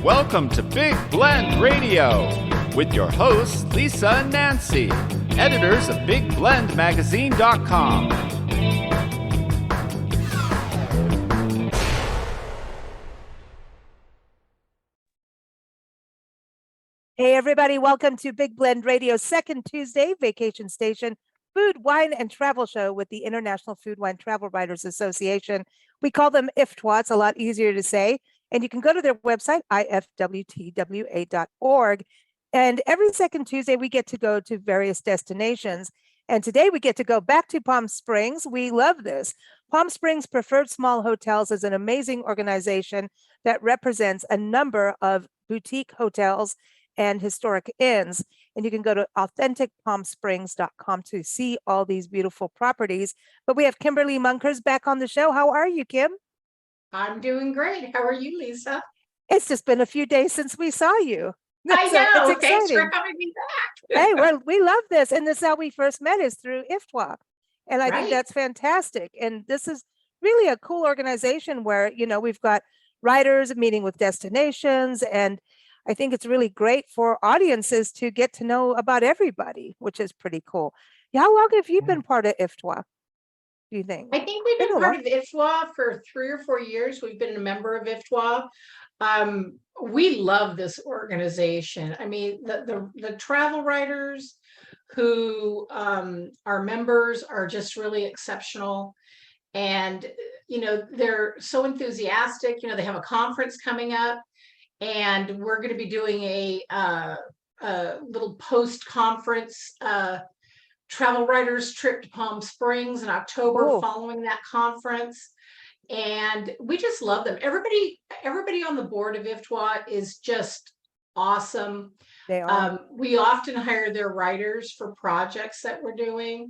Welcome to Big Blend Radio with your hosts, Lisa and Nancy, editors of BigBlendMagazine.com. Hey, everybody. Welcome to Big Blend Radio's second Tuesday vacation station food, wine, and travel show with the International Food, Wine, Travel Writers Association. We call them IFWTWA. It's a lot easier to say. And you can go to their website, IFWTWA.org. And every second Tuesday, we get to go to various destinations. And today we get to go back to Palm Springs. We love this. Palm Springs Preferred Small Hotels is an amazing organization that represents a number of boutique hotels and historic inns. And you can go to authenticpalmsprings.com to see all these beautiful properties. But we have Kimberli Munkres back on the show. How are you, Kim? I'm doing great. How are you, Lisa? It's just been a few days since we saw you. I know. It's Thanks exciting. for having me back. Hey, well, we love this. And this is how we first met is through IFWTWA. And I think Right. that's fantastic. And this is really a cool organization where, we've got writers meeting with destinations. And I think it's really great for audiences to get to know about everybody, which is pretty cool. How long have you been part of IFWTWA, do you think? I think we've Been been a part while. of IFWA for 3 or 4 years. We've been a member of IFWA. We love this organization. I mean, the travel writers who are members are just really exceptional. And, they're so enthusiastic. They have a conference coming up. And we're going to be doing a little post-conference travel writers trip to Palm Springs in October Cool. following that conference. And we just love them. Everybody on the board of IFWTWA is just awesome. They are. We often hire their writers for projects that we're doing.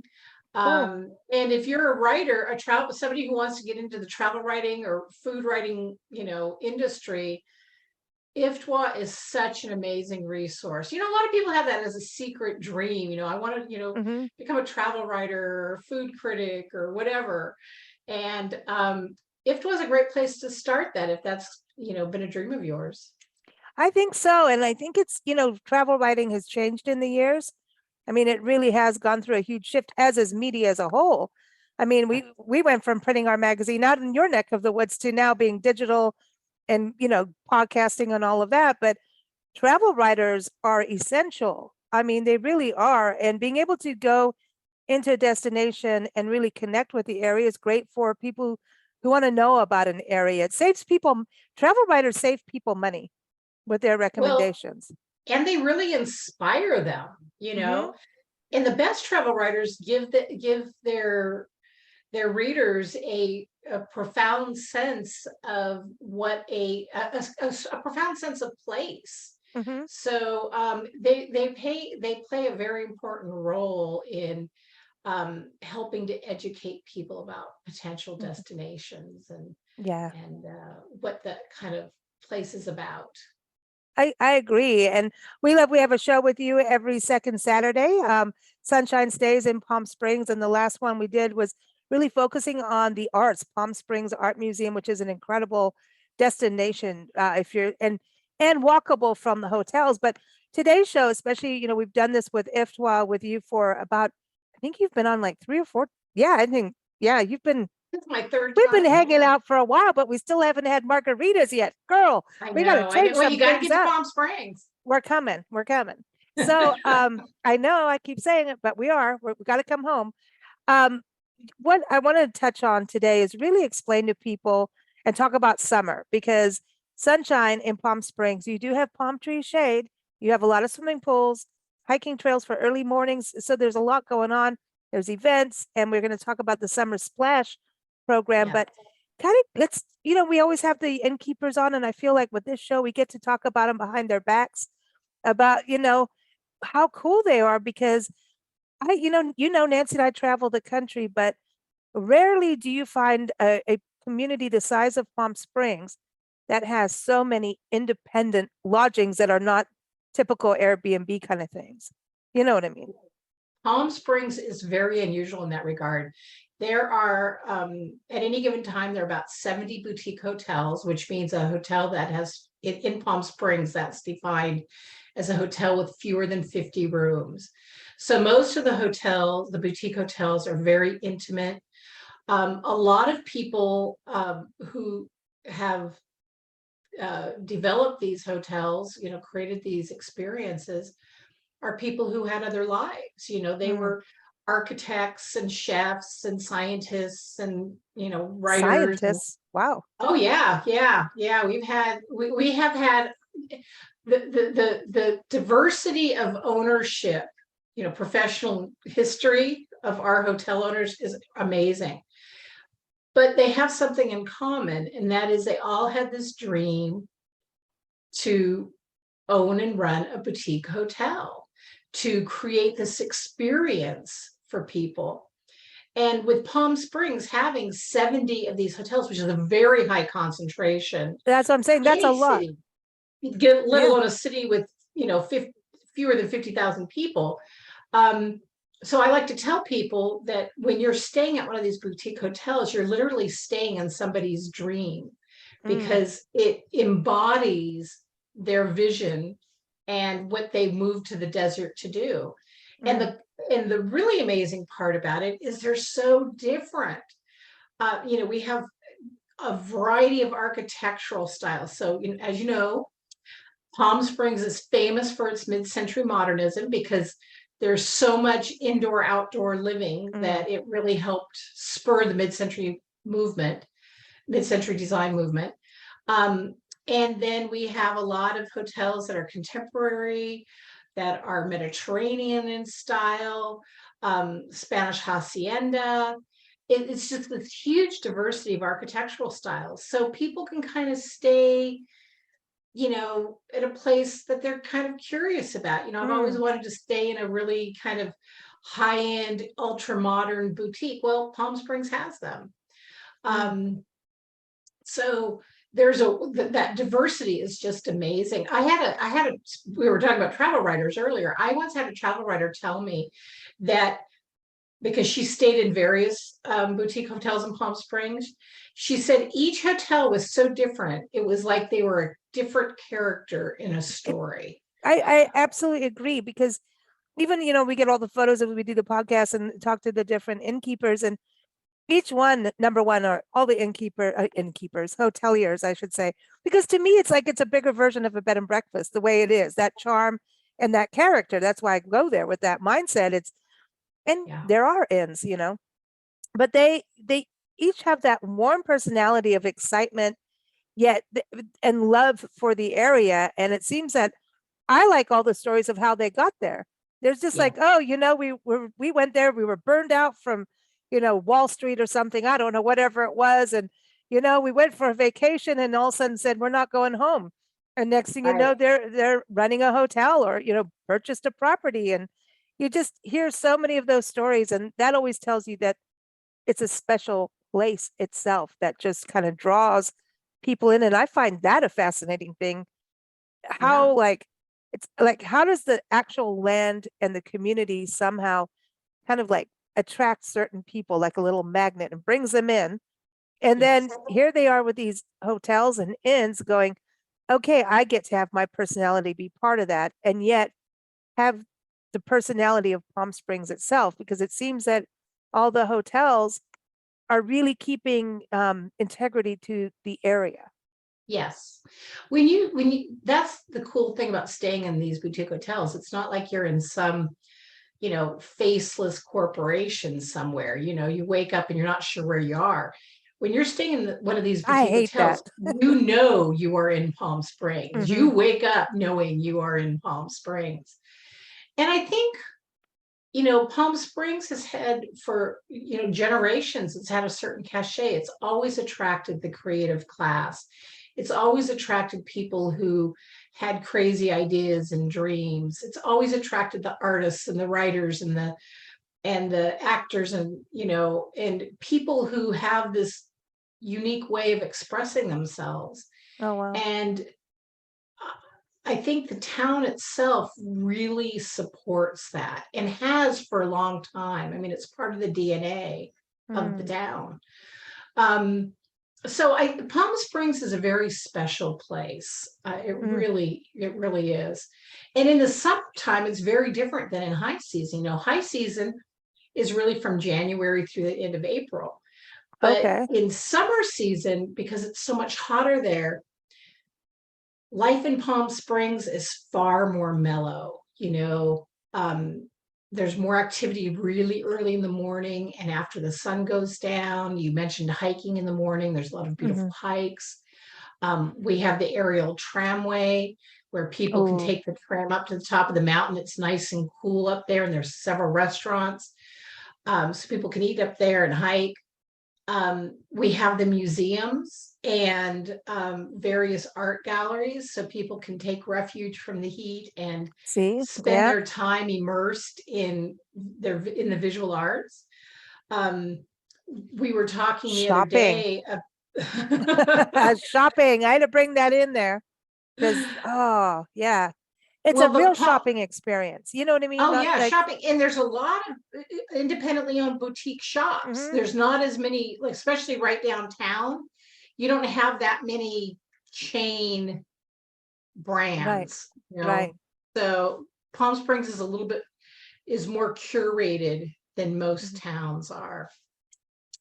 Cool. And if you're a writer, somebody who wants to get into the travel writing or food writing, industry, IFWTWA is such an amazing resource. A lot of people have that as a secret dream. I want to, Mhm. become a travel writer or food critic or whatever. And IFWTWA is a great place to start that if that's, been a dream of yours. I think so. And I think it's, travel writing has changed in the years. I mean, it really has gone through a huge shift, as is media as a whole. I mean, we went from printing our magazine out in your neck of the woods to now being digital and, podcasting and all of that. But travel writers are essential. I mean, they really are. And being able to go into a destination and really connect with the area is great for people who want to know about an area. It saves people, travel writers save people money with their recommendations. And they really inspire them, Mhm. and the best travel writers give their readers a profound sense of what a profound sense of place. Mhm. So they play a very important role in helping to educate people about potential Mhm. destinations and Yeah. what the kind of place is about. I agree. And we have a show with you every second Saturday. Sunshine Stays in Palm Springs. And the last one we did was really focusing on the arts, Palm Springs Art Museum, which is an incredible destination if you're and walkable from the hotels. But today's show, especially, we've done this with IFWTWA with you for about, I think you've been on like 3 or 4. Yeah, I think, yeah, It's my third we've been time. hanging out for a while, but we still haven't had margaritas yet. Girl, I we got to know. change Well, some you got to things get to up. Palm Springs. We're coming. So I know I keep saying it, but we got to come home. What I want to touch on today is really explain to people and talk about summer, because sunshine in Palm Springs, you do have palm tree shade. You have a lot of swimming pools, hiking trails for early mornings. So there's a lot going on. There's events, and we're going to talk about the summer splash program, Yeah. but kind of let's, we always have the innkeepers on, and I feel like with this show, we get to talk about them behind their backs about, how cool they are, because Nancy and I travel the country, but rarely do you find a community the size of Palm Springs that has so many independent lodgings that are not typical Airbnb kind of things. You know what I mean? Palm Springs is very unusual in that regard. There are, at any given time, there are about 70 boutique hotels, which means a hotel that has, in Palm Springs, that's defined as a hotel with fewer than 50 rooms. So most of the hotels, the boutique hotels, are very intimate. A lot of people who have developed these hotels, created these experiences, are people who had other lives. They were architects and chefs and scientists and, writers. Scientists. Wow. Oh yeah, yeah, yeah. We have had the diversity of ownership, professional history of our hotel owners is amazing. But they have something in common, and that is they all had this dream to own and run a boutique hotel, to create this experience for people. And with Palm Springs having 70 of these hotels, which is a very high concentration. That's what I'm saying. That's a lot. City, let alone a city with, fewer than 50,000 people. So I like to tell people that when you're staying at one of these boutique hotels, you're literally staying in somebody's dream, because it embodies their vision and what they moved to the desert to do. And the really amazing part about it is they're so different. We have a variety of architectural styles. So, as you know, Palm Springs is famous for its mid-century modernism, because there's so much indoor outdoor living that it really helped spur the mid-century design movement. And then we have a lot of hotels that are contemporary, that are Mediterranean in style, Spanish hacienda. It's just this huge diversity of architectural styles. So people can kind of stay, at a place that they're kind of curious about. I've always wanted to stay in a really kind of high-end, ultra-modern boutique. Well, Palm Springs has them. So there's that diversity is just amazing. We were talking about travel writers earlier. I once had a travel writer tell me that, because she stayed in various boutique hotels in Palm Springs, she said each hotel was so different. It was like they were a different character in a story. I absolutely agree, because even, we get all the photos as we do the podcast and talk to the different innkeepers, and each one, number one, are all the innkeepers, hoteliers, I should say, because to me, it's like it's a bigger version of a bed and breakfast, the way it is, that charm and that character. That's why I go there with that mindset. There are inns, but they each have that warm personality of excitement, yet and love for the area. And it seems that I like all the stories of how they got there. There's just like, we went there, we were burned out from, Wall Street or something, I don't know, whatever it was. And, we went for a vacation and all of a sudden said, we're not going home. And next thing you know, they're running a hotel or, purchased a property. And you just hear so many of those stories. And that always tells you that it's a special place itself that just kind of draws people in. And I find that a fascinating thing. How how does the actual land and the community somehow kind of attract certain people like a little magnet and brings them in. And then here they are with these hotels and inns going, okay, I get to have my personality be part of that, and yet have the personality of Palm Springs itself, because it seems that all the hotels are really keeping integrity to the area. Yes. That's the cool thing about staying in these boutique hotels. It's not like you're in some, faceless corporation somewhere. You wake up and you're not sure where you are. When you're staying in one of these boutique hotels, you are in Palm Springs. You wake up knowing you are in Palm Springs. And I think, Palm Springs has had for, generations, it's had a certain cachet. It's always attracted the creative class. It's always attracted people who had crazy ideas and dreams. It's always attracted the artists and the writers and the actors and, and people who have this unique way of expressing themselves. Oh, wow. And I think the town itself really supports that and has for a long time. I mean, it's part of the DNA of the Mm, town. Um, so Palm Springs is a very special place. mm, It really is. And in the summertime, it's very different than in high season. You know, high season is really from January through the end of April. But okay. in summer season, because it's so much hotter there, life in Palm Springs is far more mellow. There's more activity really early in the morning and after the sun goes down. You mentioned hiking in the morning. There's a lot of beautiful Hmm. hikes. We have the aerial tramway where people can Oh, take the tram up to the top of the mountain. It's nice and cool up there, and there's several restaurants. So people can eat up there and hike. We have the museums and various art galleries, so people can take refuge from the heat and see, spend yeah, their time immersed in the visual arts. Um, we were talking the other shopping. day. Shopping. I had to bring that in there because, oh, yeah, it's a Well, real shopping experience. You know what I mean? oh Not yeah, like, shopping, and there's a lot of independently owned boutique shops. hmm, There's not as many, like, especially right downtown. You don't have that many chain right, brands, right. So Palm Springs is more curated than most Mhm. towns are.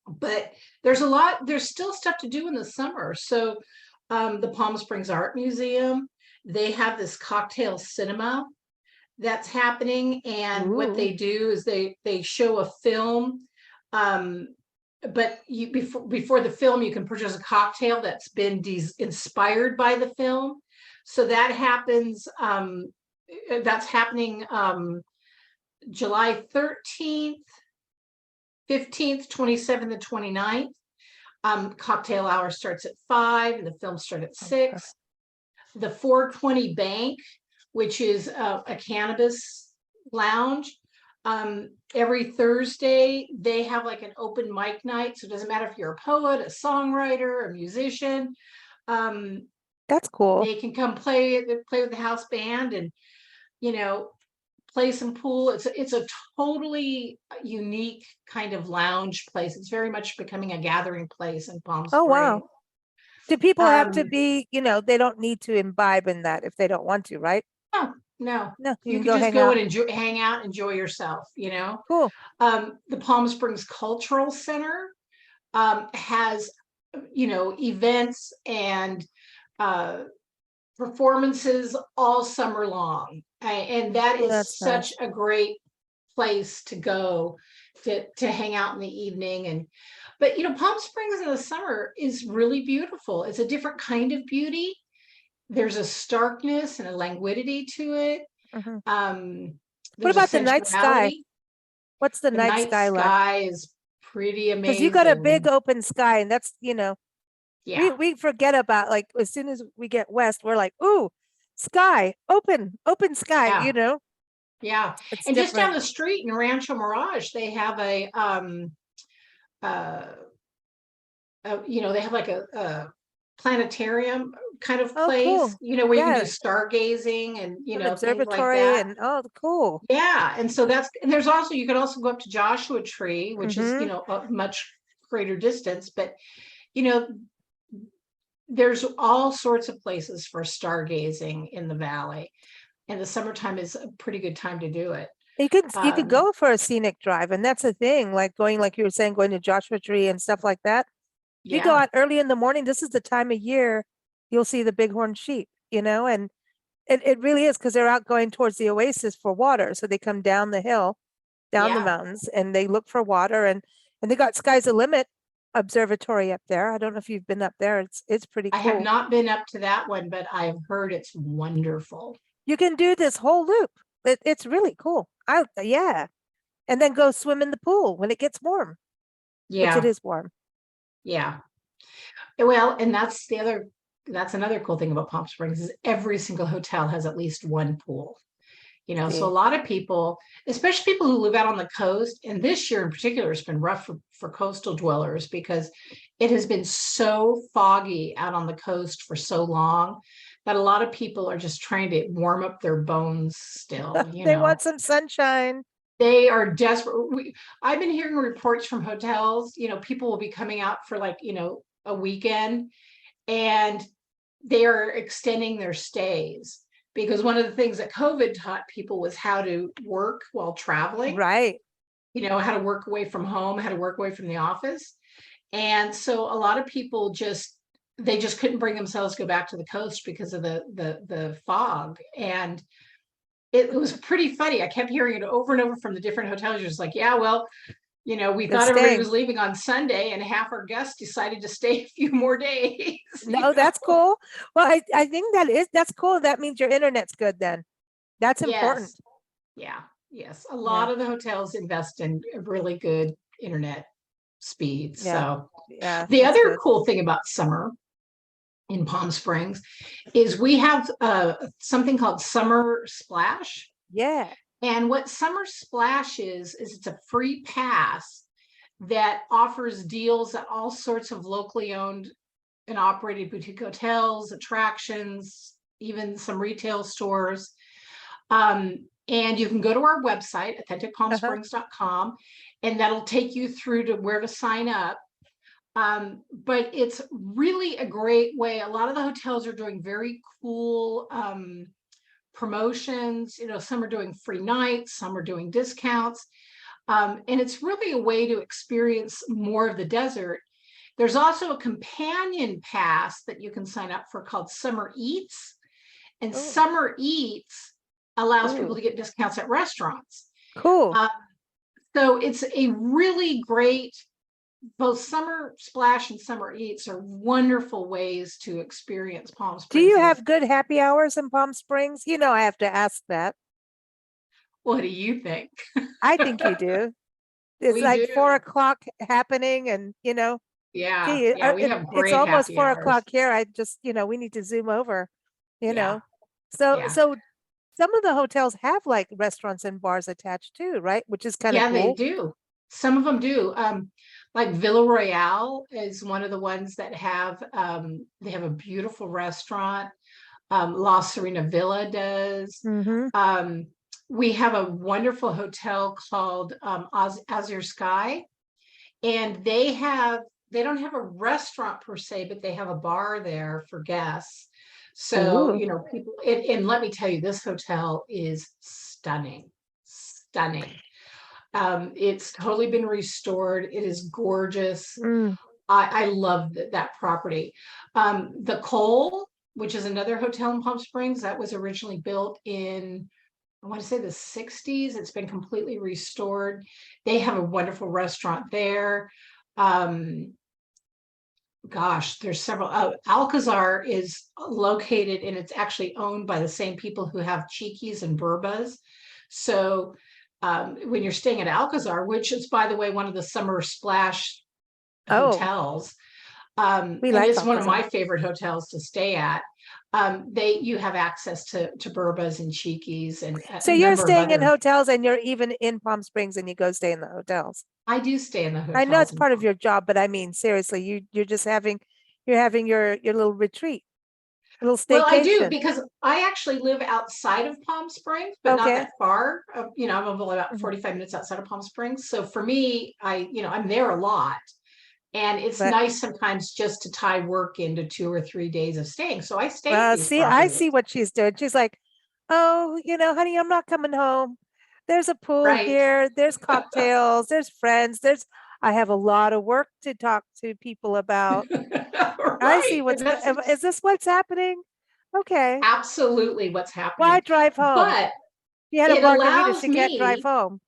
But there's still stuff to do in the summer. So the Palm Springs Art Museum, they have this cocktail cinema that's happening, and what Ooh, they do is they show a film, but before the film you can purchase a cocktail that's been inspired by the film. So that's happening July 13th, 15th, 27th, and 29th. Cocktail hour starts at 5 and the film starts at oh, perfect. 6. The 420 Bank, which is a cannabis lounge. Every Thursday, they have like an open mic night. So it doesn't matter if you're a poet, a songwriter, a musician. That's cool. They can come play with the house band and, you know, play some pool. It's a totally unique kind of lounge place. It's very much becoming a gathering place in Palm Oh, wow. Springs. Do people have to Um, be, they don't need to imbibe in that if they don't want to, right? no, no, No, you you can could go just hang go out. and hang out, enjoy yourself. Cool. The Palm Springs Cultural Center has, events and uh, performances all summer long. And that Oh, is that's such nice. a great place to go to hang out in the evening. But Palm Springs in the summer is really beautiful. It's a different kind of beauty. There's a starkness and a languidity to it. Hmm. Um, What there's a about the night sky? sensuality. What's the The night night sky like? sky is pretty Because you got a big amazing. open sky, and that's, we Yeah, we forget about, like, as soon as we get west, we're like, ooh, sky, open sky, yeah, yeah. it's And just down different. the street in Rancho Mirage, they have uh, they have like a planetarium kind of Oh, place, cool. where you can do Yeah, stargazing and, an things like observatory that. and oh, cool. Yeah. And so and you could also go up to Joshua Tree, which is, Mm-hmm. a much greater distance, but, you know, there's all sorts of places for stargazing in the valley. And the summertime is a pretty good time to do it. You could Um, go for a scenic drive, and that's the thing, like going, like you were saying, going to Joshua Tree and stuff like that. If you go yeah, out early in the morning, this is the time of year you'll see the bighorn sheep, and it really is because they're out going towards the oasis for water. So they come down the hill, down the yeah. mountains, and they look for water, and they got Sky's the Limit observatory up there. I don't know if you've been up there. It's pretty I have cool. not been up to that one, but I've heard it's wonderful. You can do this whole loop. It's really cool. Yeah. And then go swim in the pool when it gets warm, which it Yeah, is warm. yeah. Well, and that's another cool thing about Palm Springs is every single hotel has at least one pool. So a See. lot of people, especially people who live out on the coast, and this year in particular has been rough for coastal dwellers because it has been so foggy out on the coast for so long that a lot of people are just trying to warm up their bones still, They want some sunshine. They are desperate. I've been hearing reports from hotels, people will be coming out for like, a weekend, and they are extending their stays, because one of the things that COVID taught people was how to work while traveling, Right. How to work away from home, how to work away from the office. And so a lot of people they just couldn't bring themselves to go back to the coast because of the fog. And it was pretty funny. I kept hearing it over and over from the different hotels. You're just like, yeah, well, we They're thought everybody staying. was leaving on Sunday, and half our guests decided to stay a few more days. No, that's cool. Well, I think that's cool. That means your internet's good then. That's important. Yes. Yeah. Yes. A lot of the hotels invest in really good internet speeds. Yeah. So Yeah. the that's other good. cool thing about summer in Palm Springs is we have something called Summer Splash. Yeah. And what Summer Splash is it's a free pass that offers deals at all sorts of locally owned and operated boutique hotels, attractions, even some retail stores. And you can go to our website, authenticpalmsprings.com, and that'll take you through to where to sign up. But it's really a great way. A lot of the hotels are doing very cool promotions. Some are doing free nights, some are doing discounts. And it's really a way to experience more of the desert. There's also a companion pass that you can sign up for called Summer Eats. And Summer Eats allows people to get discounts at restaurants. Cool. So it's a really great, both Summer Splash and Summer Eats are wonderful ways to experience Palm Springs. Do you have good happy hours in Palm Springs? I have to ask that. What do you think? I think you do. It's We like do. 4:00 happening, and Yeah, gee, we have it's great almost happy 4:00 hours. here. I just, we need to zoom over, Yeah. So Yeah. so some of the hotels have like restaurants and bars attached too, right? Which is kind of Yeah, they cool. do. Some of them do. Like Villa Royale is one of the ones that they have a beautiful restaurant. La Serena Villa does. Mm-hmm. We have a wonderful hotel called Azure Sky, and they don't have a restaurant per se, but they have a bar there for guests. So, Ooh. people, and let me tell you, this hotel is stunning. It's totally been restored. It is gorgeous. Mm. I love that property. The Cole, which is another hotel in Palm Springs, that was originally built in, I want to say, the 60s. It's been completely restored. They have a wonderful restaurant there. Gosh, there's several. Alcazar is located, and it's actually owned by the same people who have Cheekies and Burbas. So when you're staying at Alcazar, which is, by the way, one of the Summer Splash hotels, and it's one of my favorite hotels to stay at. You have access to Burbas and Cheekies, and so you're staying in hotels, and you're even in Palm Springs, and you go stay in the hotels. I do stay in the hotels. I know it's part of your job, but I mean, seriously, you're just having your little retreat, little staycation. Well, I do, because I actually live outside of Palm Springs, but not that far. I'm only about 45 minutes outside of Palm Springs. So for me, I'm there a lot. And it's nice sometimes just to tie work into 2 or 3 days of staying. So I stay at these properties. I see what she's doing. She's like, oh, honey, I'm not coming home. There's a pool here. There's cocktails. There's friends. I have a lot of work to talk to people about. I see is this what's happening? Okay. Absolutely what's happening. Why drive home? But you had a margarita, she can't drive home.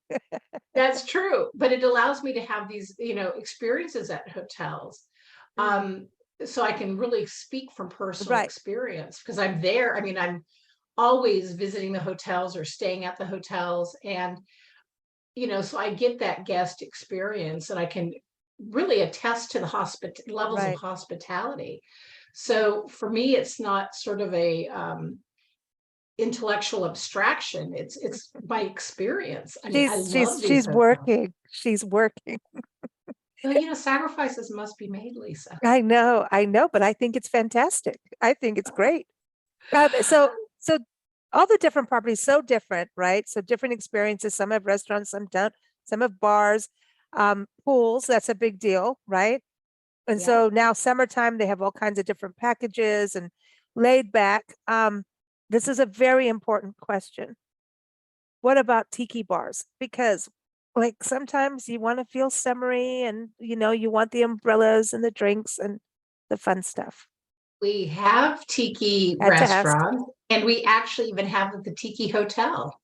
That's true. But it allows me to have these, experiences at hotels. So I can really speak from personal experience, because I'm there. I mean, I'm always visiting the hotels or staying at the hotels. And, so I get that guest experience, and I can really attest to the levels of hospitality. So for me, it's not sort of a intellectual abstraction. It's my experience. I mean, she's working. She's working. Well, sacrifices must be made, Lisa. I know, but I think it's fantastic. I think it's great. So all the different properties, so different, right? So different experiences. Some have restaurants, some don't. Some have bars, pools. That's a big deal, right? And Yeah. so now summertime, they have all kinds of different packages and laid back. This is a very important question. What about tiki bars? Because like sometimes you want to feel summery and you want the umbrellas and the drinks and the fun stuff. We have tiki Had to ask. restaurants, and we actually even have the Tiki Hotel,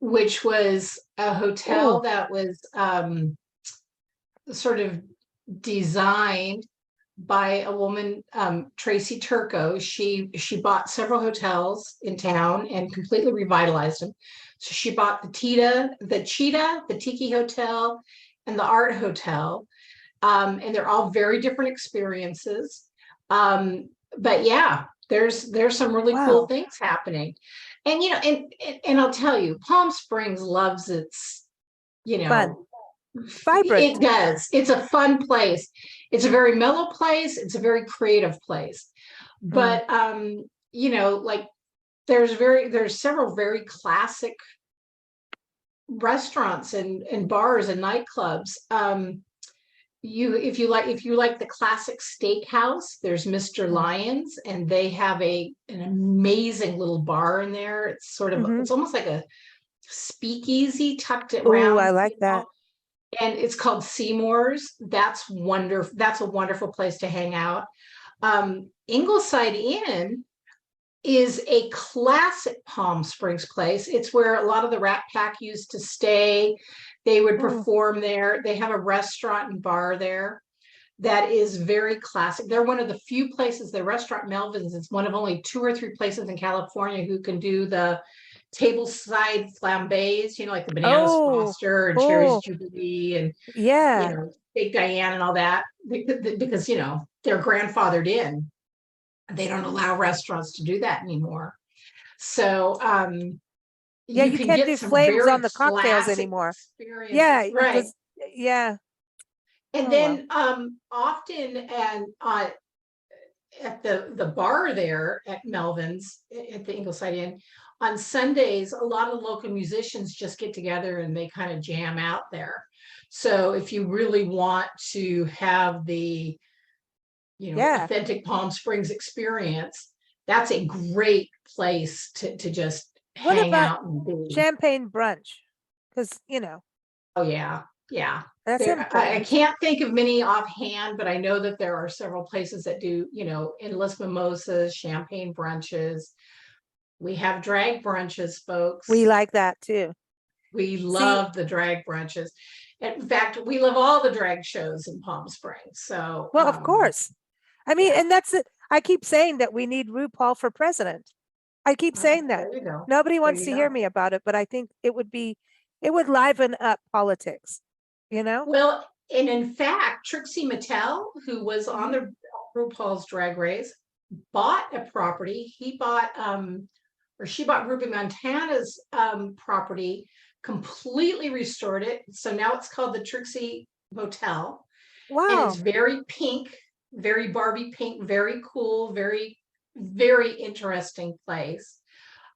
which was a hotel Ooh. that was sort of designed by a woman, Tracy Turco. She bought several hotels in town and completely revitalized them. So she bought the Cheetah, the Tiki Hotel, and the Art Hotel. And they're all very different experiences. But yeah, there's some really cool Wow. things happening. And and I'll tell you, Palm Springs loves its, Fun. Vibrant. it does. It's a fun place. It's a very mellow place. It's a very creative place. But like there's several very classic restaurants and bars and nightclubs. If you like the classic steakhouse, there's Mr. Lyons, and they have an amazing little bar in there. It's sort of it's almost like a speakeasy tucked Oh, I around, like that. and it's called Seymour's. That's wonderful. That's a wonderful place to hang out. Ingleside Inn is a classic Palm Springs place. It's where a lot of the Rat Pack used to stay. They would perform there. They have a restaurant and bar there that is very classic. They're one of the few places, the restaurant Melvin's is one of only 2 or 3 places in California who can do the tableside flambés, like the bananas Foster and cherries Jubilee and yeah. Big Diane and all that, because they're grandfathered in. They don't allow restaurants to do that anymore. So Yeah, you can can't get do some flames very on the cocktails classic anymore. experiences. Yeah, Right. because yeah. And then often and at the bar there at Melvin's at the Ingleside Inn on Sundays, a lot of local musicians just get together and they kind of jam out there. So if you really want to have the authentic Palm Springs experience, that's a great place to just What hang about out and be. champagne brunch? Because Oh yeah, that's I important. can't think of many offhand, but I know that there are several places that do, endless mimosas, champagne brunches. We have drag brunches, folks. We like that too. We love the drag brunches. In fact, we love all the drag shows in Palm Springs. So, well, of course. I mean, and that's it. I keep saying that we need RuPaul for president. I keep saying that. There you go. Nobody wants to hear me about it, but I think it would liven up politics, Well, and in fact, Trixie Mattel, who was on the RuPaul's Drag Race, bought a property. She bought Ruby Montana's property, completely restored it. So now it's called the Trixie Motel. Wow. And it's very pink, very Barbie pink, very cool, very, very interesting place.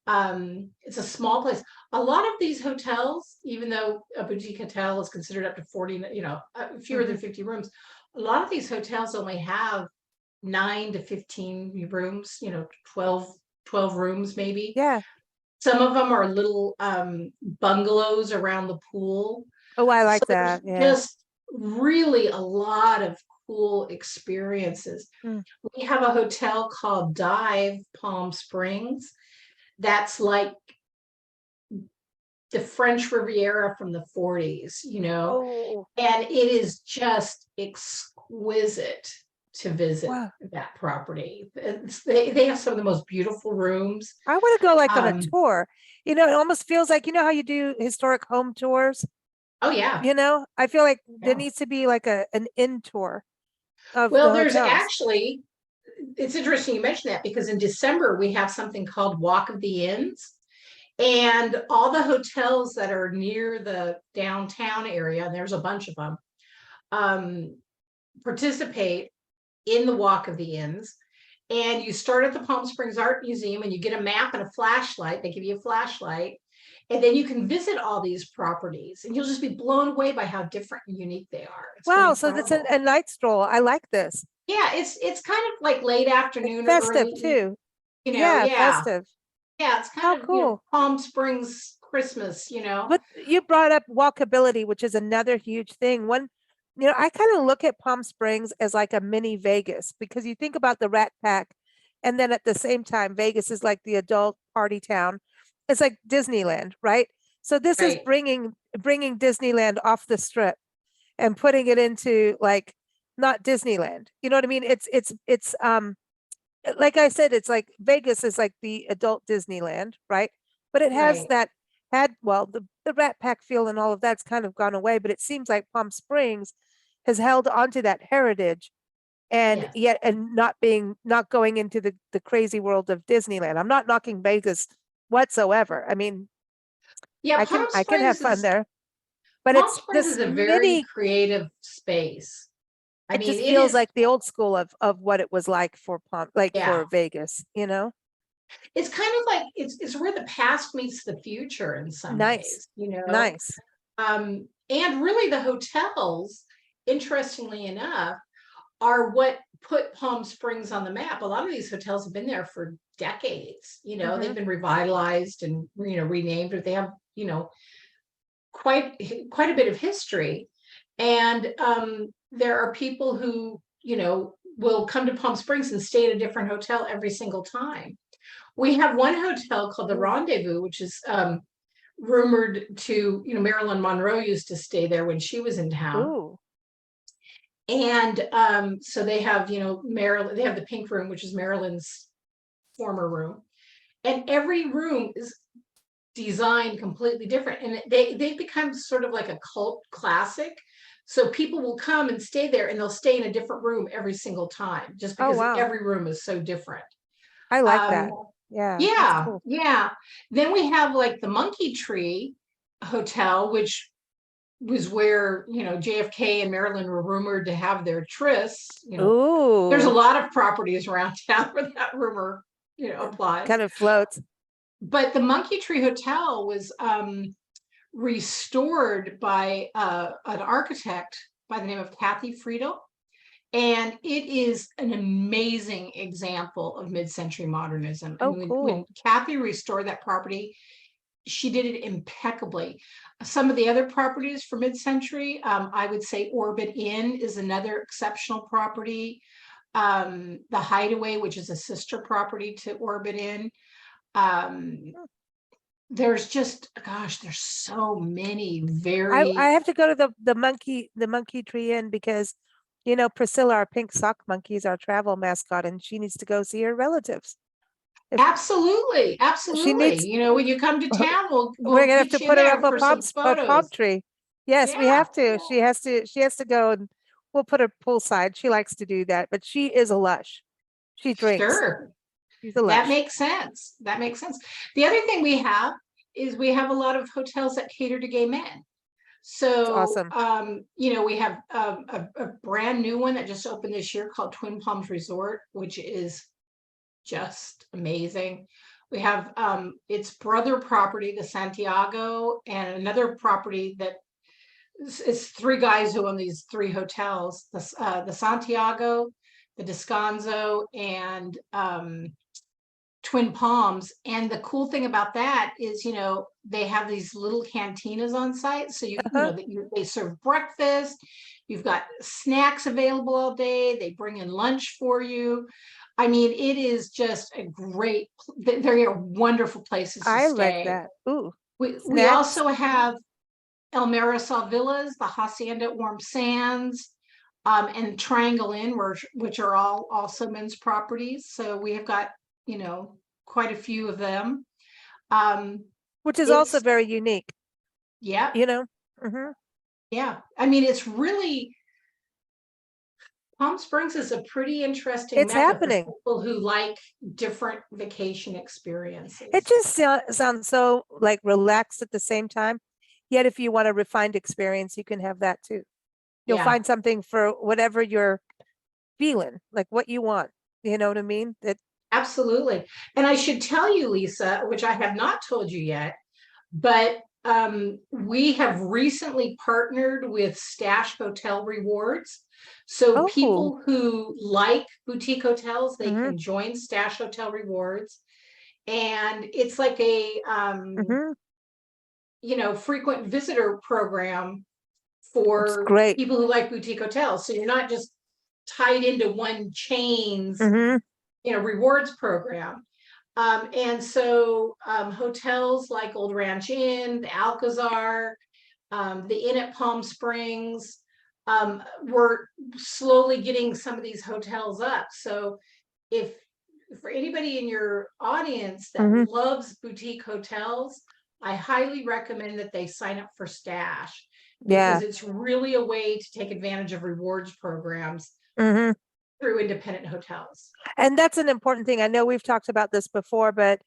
It's a small place. A lot of these hotels, even though a boutique hotel is considered up to 40, fewer than 50 rooms, a lot of these hotels only have 9 to 15 rooms, 12 rooms maybe. Yeah. Some of them are little bungalows around the pool. Oh, I like that. Yeah. Just really a lot of cool experiences. We have a hotel called Dive Palm Springs. That's like the French Riviera from the 40s, and it is just exquisite to visit that property. They have some of the most beautiful rooms. I want to go like on a tour. It almost feels like, how you do historic home tours? Oh yeah. I feel like there needs to be like an inn tour of there's actually, it's interesting you mentioned that, because in December we have something called Walk of the Inns, and all the hotels that are near the downtown area, and there's a bunch of them, participate in the Walk of the Inns. And you start at the Palm Springs Art Museum and you get a map and a flashlight. They give you a flashlight. And then you can visit all these properties and you'll just be blown away by how different and unique they are. It's been Wow, so that's a incredible. night stroll. I like this. Yeah, it's kind of like late afternoon or Festive early, too. yeah. Yeah, festive. Yeah, it's How kind of, cool. Palm Springs Christmas, But you brought up walkability, which is another huge thing. I kind of look at Palm Springs as like a mini Vegas because you think about the Rat Pack, and then at the same time, Vegas is like the adult party town. It's like Disneyland, right? So this is Right. bringing Disneyland off the strip and putting it into like not Disneyland. You know what I mean? It's like I said, it's like Vegas is like the adult Disneyland, right? But it has Right. that the Rat Pack feel and all of that's kind of gone away, but it seems like Palm Springs has held onto that heritage and Yes. yet and not going into the crazy world of Disneyland. I'm not knocking Vegas whatsoever. I mean, Yeah, I can have fun there, but Palm it's Springs this is a very mini, creative space. I it mean, just it feels is, like the old school of what it was like for yeah. for Vegas, you know? It's kind of like it's where the past meets the future in some Nice. ways, you know. Nice. And really the hotels, interestingly enough, are what put Palm Springs on the map. A lot of these hotels have been there for decades. Hmm. They've been revitalized and renamed, or they have, quite a bit of history. And there are people who, will come to Palm Springs and stay at a different hotel every single time. We have one hotel called the Ooh. Rendezvous, which is rumored to, Marilyn Monroe used to stay there when she was in town. Ooh. And so they have, Marilyn, they have the pink room, which is Marilyn's former room. And every room is designed completely different. And they've become sort of like a cult classic. So people will come and stay there and they'll stay in a different room every single time, just Oh, because wow. every room is so different. I like Um, that. Yeah, that's yeah, cool. yeah. Then we have like the Monkey Tree Hotel, which was where, JFK and Marilyn were rumored to have their trysts. There's a Ooh, lot of properties around town where that rumor, applies. kind of floats. But the Monkey Tree Hotel was restored by an architect by the name of Kathy Friedel. And it is an amazing example of mid-century modernism. I Oh, mean, when cool. Kathy restored that property, she did it impeccably. Some of the other properties for mid-century, I would say Orbit Inn is another exceptional property. The Hideaway, which is a sister property to Orbit Inn. There's just, gosh, there's so many I very have to go to the monkey tree inn because, Priscilla, our pink sock monkey, is our travel mascot, and she needs to go see her relatives. If absolutely, she absolutely. needs, When you come to town, we'll we're we'll gonna have get to you in put her up there for some a palm photos. tree. Yes, we Yeah, have to. She has to go, and we'll put her poolside. She likes to do that, but she is a lush. She drinks. sure. She's a That lush. makes sense. That makes sense. The other thing we have is we have a lot of hotels that cater to gay men. It's So, awesome. we have a brand new one that just opened this year called Twin Palms Resort, which is just amazing. We have its brother property, the Santiago, and another property that it's three guys who own these three hotels: the Santiago, the Descanso, and Twin Palms. And the cool thing about that is, they have these little cantinas on site. So Uh-huh. they serve breakfast. You've got snacks available all day. They bring in lunch for you. I mean, it is just a great, they're wonderful places to I like stay. that. Ooh, We snacks. also have El Marisol Villas, the Hacienda at Warm Sands, and Triangle Inn, which are all also men's properties. So we have got, quite a few of them. Which is also It's, very unique, yeah, you know? Hmm. yeah. I mean, it's really, Palm Springs is a pretty interesting It's mecca for happening. people who like different vacation It experiences. just sounds so like relaxed at the same time. Yet if you want a refined experience, you can have that too. You'll Yeah, find something for whatever you're feeling, like what you want, You know what I mean? That Absolutely. And I should tell you, Lisa, which I have not told you yet, but we have recently partnered with Stash Hotel Rewards. So oh, people who like boutique hotels, they mm-hmm, can join Stash Hotel Rewards. And it's like a mm-hmm. frequent visitor program It's for great. people who like boutique hotels. So you're not just tied into one chain's Mm-hmm. rewards program. And so hotels like Old Ranch Inn, the Alcazar, the Inn at Palm Springs, we're slowly getting some of these hotels up. So if for anybody in your audience that Mm-hmm. loves boutique hotels, I highly recommend that they sign up for Stash Yeah. because it's really a way to take advantage of rewards programs Mm-hmm. through independent hotels. And that's an important thing. I know we've talked about this before, but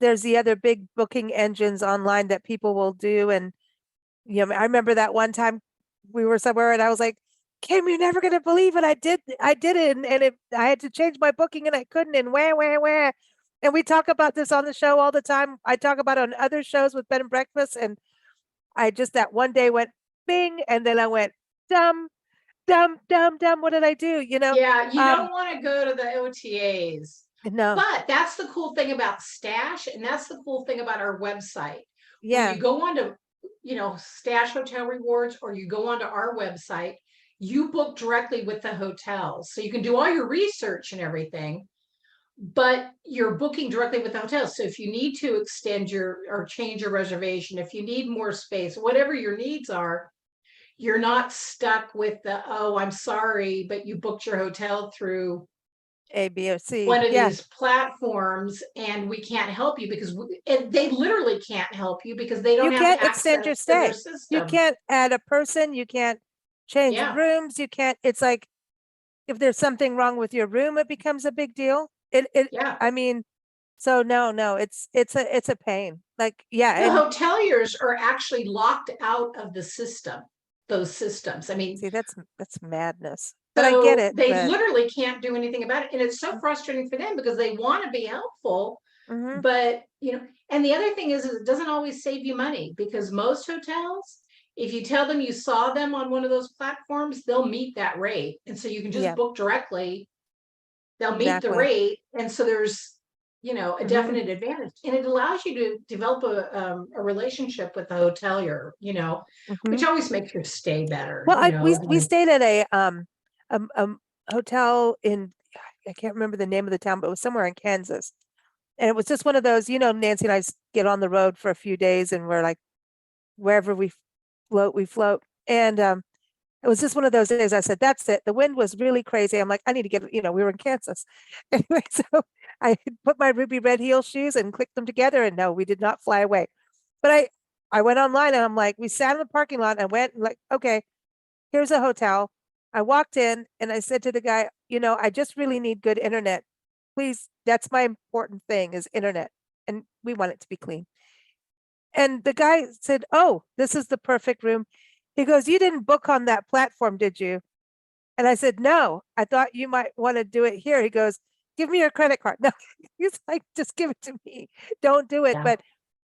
there's the other big booking engines online that people will do. And, I remember that one time we were somewhere and I was like, Kim, you're never going to believe it. I did it. And I had to change my booking and I couldn't. And where. And we talk about this on the show all the time. I talk about it on other shows with bed and breakfast. And I just that one day went bing. And then I went dumb, dumb, dumb, dumb. What did I do? Yeah, you don't want to go to the OTAs. No. But that's the cool thing about Stash, and that's the cool thing about our website. When Yeah. you go on to, Stash Hotel Rewards, or you go onto our website, you book directly with the hotels. So you can do all your research and everything, but you're booking directly with the hotels. So if you need to extend or change your reservation, if you need more space, whatever your needs are, you're not stuck with oh, I'm sorry, but you booked your hotel through A, B, or C. one of Yeah. these platforms and we can't help you because and they literally can't help you because they You don't have can't extend your access to their stay. You system. can't add a person. You can't change Yeah. rooms. You can't, it's like, if there's something wrong with your room, it becomes a big deal. Yeah. I mean, so no, it's a pain. Like, yeah. The And hoteliers are actually locked out of the system, those systems. I mean, see, that's madness, but I get so it. they But literally can't do anything about it. And it's so frustrating for them because they want to be helpful, mhm, but and the other thing is it doesn't always save you money because most hotels, if you tell them you saw them on one of those platforms, they'll meet that rate. And so you can just yeah, book directly. They'll meet the exactly. rate. And so there's, a Mhm, definite advantage. And it allows you to develop a relationship with the hotelier, which mhm. always makes your stay better, Well, we stayed at a hotel in, I can't remember the name of the town, but it was somewhere in Kansas. And it was just one of those, Nancy and I get on the road for a few days and we're like, wherever we float, we float. And it was just one of those days I said, that's it. The wind was really crazy. I'm like, I need to get, we were in Kansas. Anyway, so I put my ruby red heel shoes and clicked them together. And no, we did not fly away. But I went online and I'm like, we sat in the parking lot and went and like, okay, here's a hotel. I walked in and I said to the guy, I just really need good internet. Please, that's my important thing is internet. And we want it to be clean. And the guy said, oh, this is the perfect room. He goes, you didn't book on that platform, did you? And I said, no, I thought you might want to do it here. He goes, give me your credit card. No, he's like, just give it to me. Don't do it. Yeah. But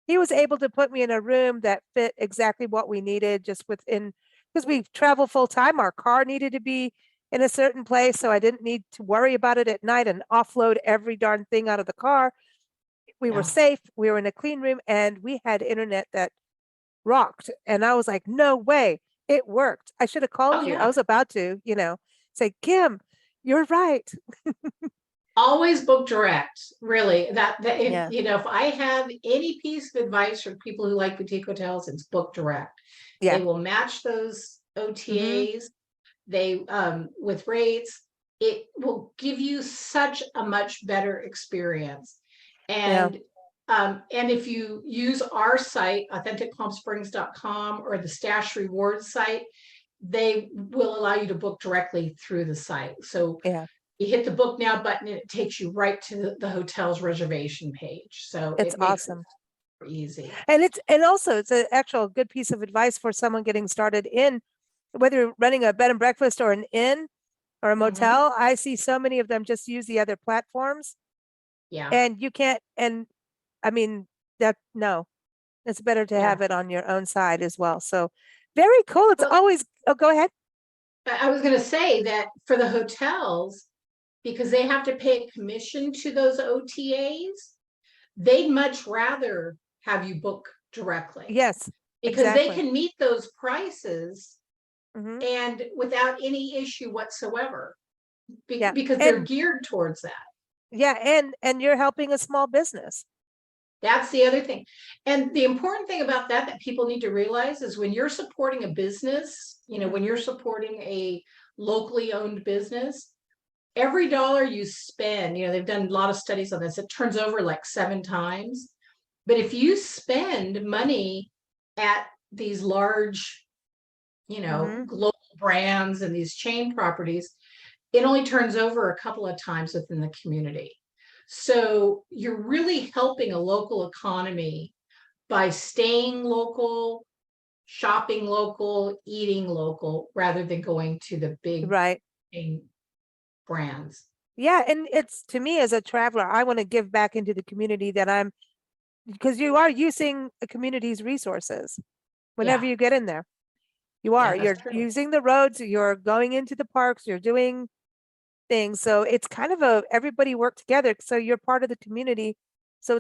he was able to put me in a room that fit exactly what we needed just within, because we travel full time. Our car needed to be in a certain place. So I didn't need to worry about it at night and offload every darn thing out of the car. We were Yeah. safe. We were in a clean room and we had internet that rocked. And I was like, no way, it worked. I should have called Oh you. I yeah. was about to, say, Kim, you're right. Always book direct, really. That if Yeah. if I have any piece of advice for people who like boutique hotels, it's book direct. Yeah. They will match those Mhm. OTAs. They with rates. It will give you such a much better experience. Yeah. And if you use our site, authenticpalmsprings.com or the Stash Rewards site, they will allow you to book directly through the site. So Yeah. you hit the book now button and it takes you right to the hotel's reservation page. So It's it makes it awesome. easy. And also it's an actual good piece of advice for someone getting started in, whether you're running a bed and breakfast or an inn. or a Mhm. motel, I see so many of them just use the other platforms Yeah. and you can't, and I mean, no, it's better to Yeah. have it on your own side as well. So very cool. It's Well- always, oh, go ahead. I was gonna say that for the hotels, because they have to pay a commission to those OTAs, they'd much rather have you book directly. Yes, Because they exactly. can meet those prices Mhm. and without any issue whatsoever. Yeah, Because they're and geared towards that. yeah, and you're helping a small business. That's the other thing. And the important thing about that that people need to realize is when you're supporting a business, when you're supporting a locally owned business, every dollar you spend, they've done a lot of studies on this, it turns over like 7 times. But if you spend money at these large, Mhm. global brands and these chain properties, it only turns over a couple of times within the community. So you're really helping a local economy by staying local, shopping local, eating local, rather than going to the big Right. chain brands. Yeah, and it's to me as a traveler, I want to give back into the community that I'm, because you are using the community's resources whenever Yeah, you get in there. You yeah, are, that's you're true. using the roads, you're going into the parks, you're doing things. So it's kind of everybody work together. So you're part of the community. So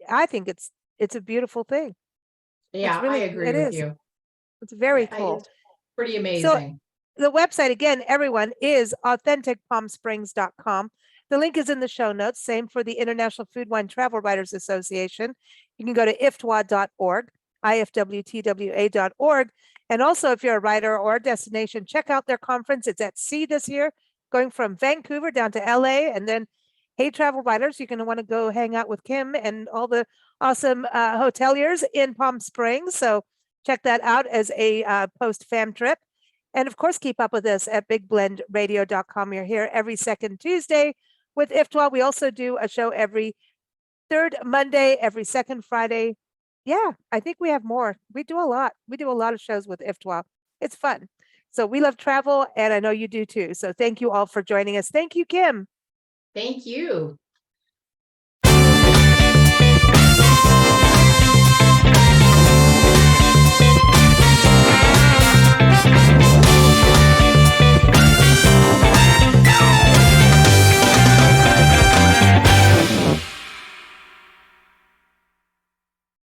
I think it's a beautiful thing. Yeah, I agree It with is. you. It's very cool. It's pretty So amazing. the website again, everyone, is authenticpalmsprings.com. The link is in the show notes. Same for the International Food Wine Travel Writers Association. You can go to IFWTWA.org, IFWTWA.org. And also, if you're a writer or a destination, check out their conference. It's at sea this year, going from Vancouver down to LA. And then, hey, travel writers, you're going to want to go hang out with Kim and all the awesome hoteliers in Palm Springs. So check that out as a post-fam trip. And of course, keep up with us at bigblendradio.com. You're here every second Tuesday with IFWTWA. We also do a show every third Monday, every second Friday. Yeah, I think we have more. We do a lot. We do a lot of shows with IFWTWA. It's fun. So we love travel, and I know you do too. So thank you all for joining us. Thank you, Kim. Thank you.